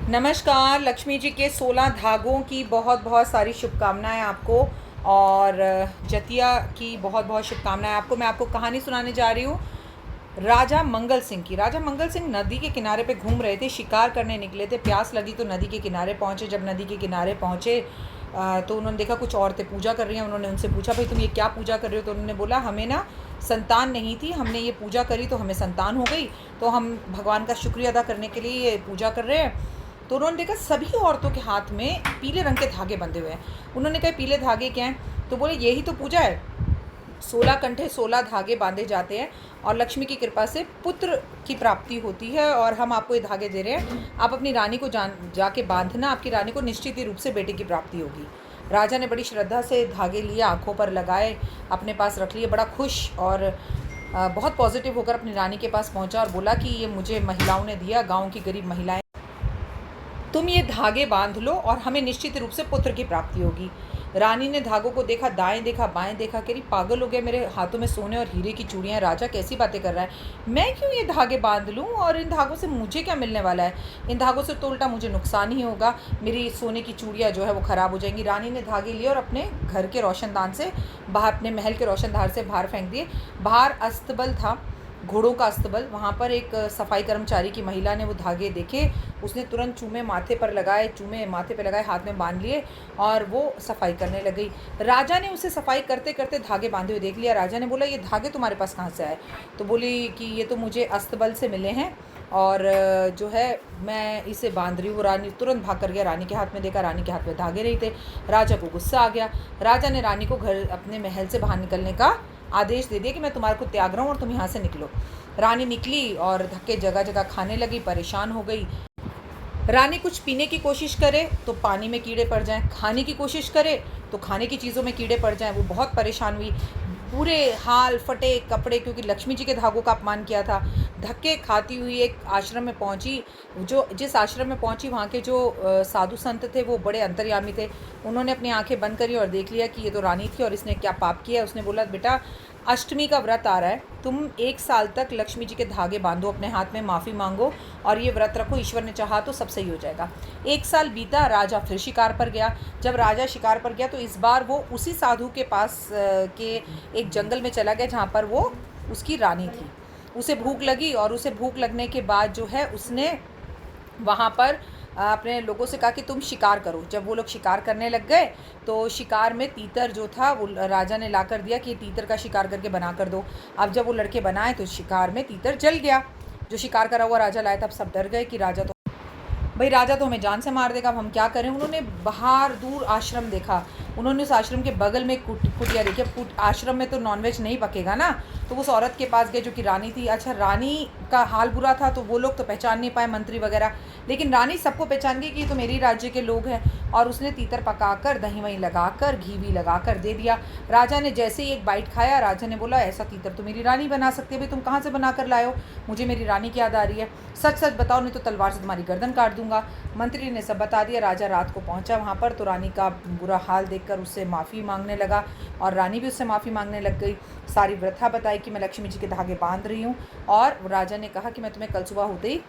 नमस्कार। लक्ष्मी जी के 16 धागों की बहुत बहुत सारी शुभकामनाएं आपको और जतिया की बहुत बहुत शुभकामनाएं आपको। मैं आपको कहानी सुनाने जा रही हूँ राजा मंगल सिंह की। राजा मंगल सिंह नदी के किनारे पे घूम रहे थे, शिकार करने निकले थे। प्यास लगी तो नदी के किनारे पहुँचे। जब नदी के किनारे पहुँचे तो उन्होंने देखा कुछ औरतें पूजा कर रही हैं। उन्होंने उनसे पूछा, भाई तुम ये क्या पूजा कर रहे हो? तो उन्होंने बोला, हमें ना संतान नहीं थी, हमने ये पूजा करी तो हमें संतान हो गई, तो हम भगवान का शुक्रिया अदा करने के लिए ये पूजा कर रहे हैं। तो उन्होंने देखा सभी औरतों के हाथ में पीले रंग के धागे बंधे हुए हैं। उन्होंने कहा, पीले धागे क्या हैं? तो बोले, यही तो पूजा है। 16 कंठे 16 धागे बांधे जाते हैं और लक्ष्मी की कृपा से पुत्र की प्राप्ति होती है, और हम आपको ये धागे दे रहे हैं। आप अपनी रानी को जाके बांधना, आपकी रानी को निश्चित ही रूप से बेटे की प्राप्ति होगी। राजा ने बड़ी श्रद्धा से धागे लिए, आंखों पर लगाए, अपने पास रख लिए, बड़ा खुश और बहुत पॉजिटिव होकर अपनी रानी के पास पहुंचा और बोला कि ये मुझे महिलाओं ने दिया, गाँव की गरीब महिलाएं, तुम ये धागे बांध लो और हमें निश्चित रूप से पुत्र की प्राप्ति होगी। रानी ने धागों को देखा, दाएं देखा, बाएं देखा, कह रही, पागल हो गया, मेरे हाथों में सोने और हीरे की चूड़ियां, राजा कैसी बातें कर रहा है? मैं क्यों ये धागे बांध लूं, और इन धागों से मुझे क्या मिलने वाला है? इन धागों से तो उल्टा मुझे नुकसान ही होगा, मेरी सोने की चूड़ियाँ जो है वो ख़राब हो जाएंगी। रानी ने धागे लिए और अपने घर के रोशनदान से बाहर, अपने महल के रोशनदान से बाहर फेंक दिए। बाहर अस्तबल था, घोड़ों का अस्तबल। वहाँ पर एक सफाई कर्मचारी की महिला ने वो धागे देखे, उसने तुरंत चूमे माथे पर लगाए, चूमे माथे पर लगाए, हाथ में बांध लिए और वो सफाई करने लग गई। राजा ने उसे सफाई करते करते धागे बांधे हुए देख लिया। राजा ने बोला, ये धागे तुम्हारे पास कहाँ से आए? तो बोली कि ये तो मुझे अस्तबल से मिले हैं और जो है मैं इसे बांध रही हूँ। रानी तुरंत भाग कर गया, रानी के हाथ में देखा, रानी के हाथ में धागे नहीं थे। राजा को गुस्सा आ गया। राजा ने रानी को घर, अपने महल से बाहर निकलने का आदेश दे दिया कि मैं तुम्हारे को त्याग रहा हूँ और तुम यहाँ से निकलो। रानी निकली और धक्के जगह जगह खाने लगी, परेशान हो गई। रानी कुछ पीने की कोशिश करे तो पानी में कीड़े पड़ जाएं, खाने की कोशिश करे तो खाने की चीज़ों में कीड़े पड़ जाएं। वो बहुत परेशान हुई, पूरे हाल फटे कपड़े, क्योंकि लक्ष्मी जी के धागों का अपमान किया था। धक्के खाती हुई एक आश्रम में पहुंची। जिस आश्रम में पहुंची, वहाँ के जो साधु संत थे वो बड़े अंतर्यामी थे। उन्होंने अपनी आंखें बंद करी और देख लिया कि ये तो रानी थी और इसने क्या पाप किया। उसने बोला, बेटा अष्टमी का व्रत आ रहा है, तुम 1 साल तक लक्ष्मी जी के धागे बांधो, अपने हाथ में माफ़ी मांगो और ये व्रत रखो, ईश्वर ने चाहा तो सब सही हो जाएगा। 1 साल बीता, राजा फिर शिकार पर गया। जब राजा शिकार पर गया तो इस बार वो उसी साधु के पास के एक जंगल में चला गया जहाँ पर वो उसकी रानी थी। उसे भूख लगी और उसे भूख लगने के बाद जो है उसने वहाँ पर अपने लोगों से कहा कि तुम शिकार करो। जब वो लोग शिकार करने लग गए तो शिकार में तीतर जो था वो राजा ने ला कर दिया कि तीतर का शिकार करके बना कर दो। अब जब वो लड़के बनाए तो शिकार में तीतर जल गया। जो शिकार करा हुआ राजा लाया था, अब सब डर गए कि राजा तो हमें जान से मार देगा, अब हम क्या करें। उन्होंने बाहर दूर आश्रम देखा, उन्होंने उस आश्रम के बगल में कुटिया देखी। अब आश्रम में तो नॉनवेज नहीं पकेगा ना, तो उस औरत के पास गए जो कि रानी थी। अच्छा, रानी का हाल बुरा था तो वो लोग तो पहचान नहीं पाए, मंत्री वगैरह, लेकिन रानी सबको पहचान गई कि ये तो मेरी राज्य के लोग हैं। और उसने तीतर पकाकर, दही वही लगाकर, घी भी लगाकर दे दिया। राजा ने जैसे ही एक बाइट खाया, राजा ने बोला, ऐसा तीतर तो मेरी रानी बना सकती है, भाई तुम कहाँ से बना कर लाए हो? मुझे मेरी रानी की याद आ रही है, सच सच बताओ नहीं तो तलवार से तुम्हारी गर्दन काट दूंगा। मंत्री ने सब बता दिया। राजा रात को पहुंचा वहाँ पर तो रानी का बुरा हाल देखकर उससे माफ़ी मांगने लगा और रानी भी उससे माफ़ी मांगने लग गई। सारी व्यथा बताई कि मैं लक्ष्मी जी के धागे बांध रही हूँ, और राजा ने कहा कि मैं तुम्हें कल सुबह होते ही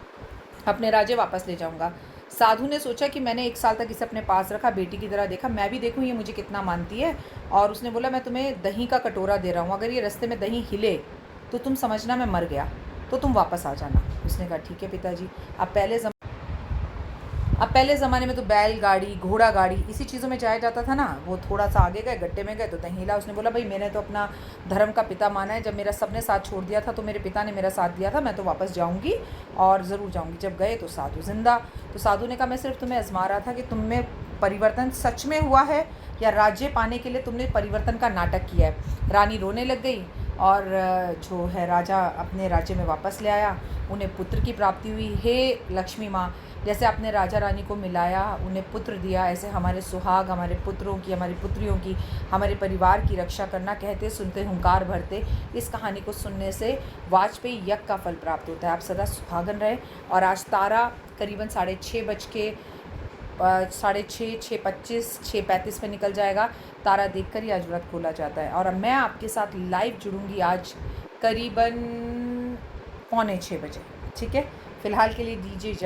अपने राज्य वापस ले जाऊँगा। साधु ने सोचा कि मैंने 1 साल तक इसे अपने पास रखा, बेटी की तरह देखा, मैं भी देखूँ ये मुझे कितना मानती है। और उसने बोला, मैं तुम्हें दही का कटोरा दे रहा हूँ, अगर ये रास्ते में दही हिले तो तुम समझना मैं मर गया, तो तुम वापस आ जाना। उसने कहा, ठीक है पिताजी। अब पहले ज़माने में तो बैलगाड़ी, घोड़ा गाड़ी, इसी चीज़ों में जाया जाता था ना। वो थोड़ा सा आगे गए, गड्ढे में गए तो दही हिला। उसने बोला, भाई मैंने तो अपना धर्म का पिता माना है, जब मेरा सबने साथ छोड़ दिया था तो मेरे पिता ने मेरा साथ दिया था, मैं तो वापस जाऊंगी और ज़रूर जाऊंगी। जब गए तो साधु जिंदा। तो साधु ने कहा, मैं सिर्फ तुम्हें आजमा रहा था कि तुम में परिवर्तन सच में हुआ है या राज्य पाने के लिए तुमने परिवर्तन का नाटक किया है। रानी रोने लग गई और जो है राजा अपने राज्य में वापस ले आया। उन्हें पुत्र की प्राप्ति हुई। हे लक्ष्मी माँ, जैसे आपने राजा रानी को मिलाया, उन्हें पुत्र दिया, ऐसे हमारे सुहाग, हमारे पुत्रों की, हमारी पुत्रियों की, हमारे परिवार की रक्षा करना। कहते सुनते हुंकार भरते। इस कहानी को सुनने से वाजपेयी यज्ञ का फल प्राप्त होता है। आप सदा सुहागन रहे। और आज तारा करीबन 6:30 बज के 6:30, 6:25, 6:35 पे निकल जाएगा। तारा देखकर ही आज व्रत खोला जाता है। और अब मैं आपके साथ लाइव जुड़ूंगी आज करीबन 5:45 बजे। ठीक है, फिलहाल के लिए दीजिए इजाज़त।